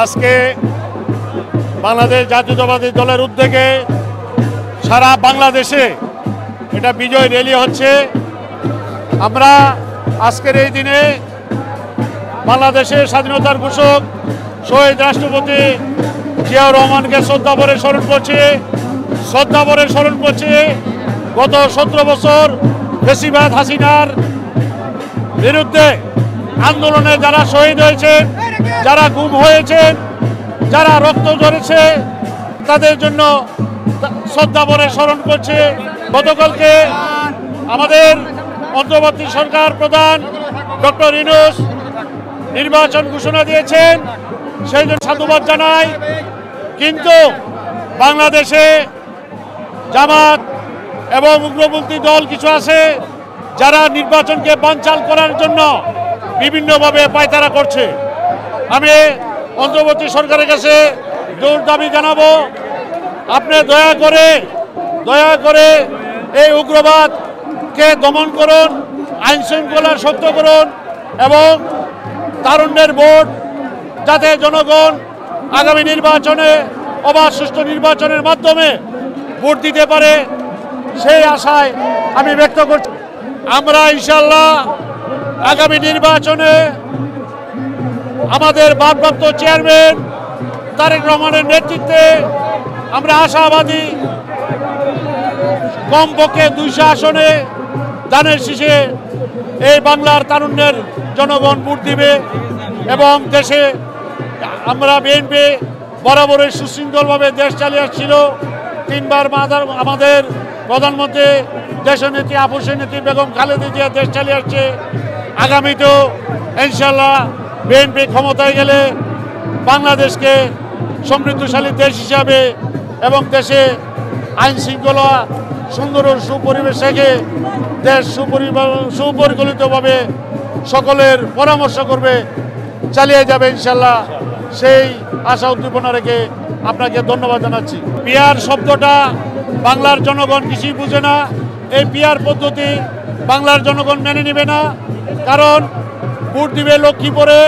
আজকে বাংলাদেশ জাতীয়তাবাদী দলের উদ্যোগে সারা বাংলাদেশে এটা বিজয় র্যালি হচ্ছে। আমরা আজকের এই দিনে বাংলাদেশের স্বাধীনতার ঘোষক শহীদ রাষ্ট্রপতি জিয়াউর রহমানকে শ্রদ্ধাভরে স্মরণ করছি। গত 17 বছর ফ্যাসিবাদ হাসিনার বিরুদ্ধে আন্দোলনে যারা শহীদ হয়েছেন, যারা গুম হয়েছেন, যারা রক্ত ঝরেছে, তাদের জন্য শ্রদ্ধাভরে স্মরণ করছে। গতকালকে আমাদের অন্তর্বর্তী সরকার প্রধান ডক্টর ইউনূস নির্বাচন ঘোষণা দিয়েছেন, সেই জন্য সাধুবাদ জানাই। কিন্তু বাংলাদেশে জামাত এবং উগ্রপন্থী দল কিছু আছে যারা নির্বাচনকে বানচাল করার জন্য বিভিন্নভাবে পায়তারা করছে। আমি অন্তর্বর্তী সরকারের কাছে জোর দাবি জানাবো, আপনি দয়া করে এই উগ্রবাদকে দমন করুন, আইন শৃঙ্খলা শক্ত করুন এবং তারুণ্যের ভোট যাতে জনগণ আগামী নির্বাচনে অবাধ সুষ্ঠু নির্বাচনের মাধ্যমে ভোট দিতে পারে, সেই আশায় আমি ব্যক্ত করছি। আমরা ইনশাআল্লাহ আগামী নির্বাচনে আমাদের ভারপ্রাপ্ত চেয়ারম্যান তারেক রহমানের নেতৃত্বে আমরা আশাবাদী, কমপক্ষে 200 আসনে ধানের শীষে এই বাংলার তারুণ্যের জনগণ ভোট দিবে এবং দেশে আমরা বিএনপি বরাবরই সুশৃঙ্খলভাবে দেশ চালিয়ে আসছিল। 3 বার আমাদের প্রধানমন্ত্রী দেশনেত্রী আপসের নেত্রী বেগম খালেদা জিয়া দেশ চালিয়ে আসছে। আগামীতেও ইনশাল্লাহ বিএনপি ক্ষমতায় গেলে বাংলাদেশকে সমৃদ্ধশালী দেশ হিসাবে এবং দেশে আইন শৃঙ্খলা সুন্দর সুপরিবেশ রেখে দেশ সুপরিকল্পিতভাবে সকলের পরামর্শ করবে, চালিয়ে যাবে ইনশাল্লাহ। সেই আশা উদ্দীপনা রেখে আপনাকে ধন্যবাদ জানাচ্ছি। পিআর শব্দটা বাংলার জনগণ কিছুই বুঝে না। এই পিআর পদ্ধতি বাংলার জনগণ মেনে নেবে না, কারণ ভোট দিবে লক্ষ্মীপুরে,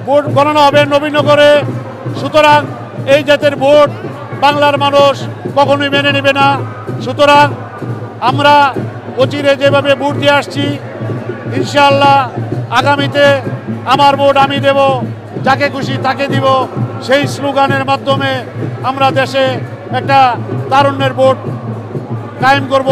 ভোট গণনা হবে নবীনগরে। সুতরাং এই জাতের ভোট বাংলার মানুষ কখনোই মেনে নেবে না। সুতরাং আমরা অচিরে যেভাবে ভোট দিয়ে আসছি, ইনশাআল্লাহ আগামীতে আমার ভোট আমি দেব, যাকে খুশি তাকে দিব, সেই স্লোগানের মাধ্যমে আমরা দেশে একটা তারুণ্যের ভোট কায়েম করব।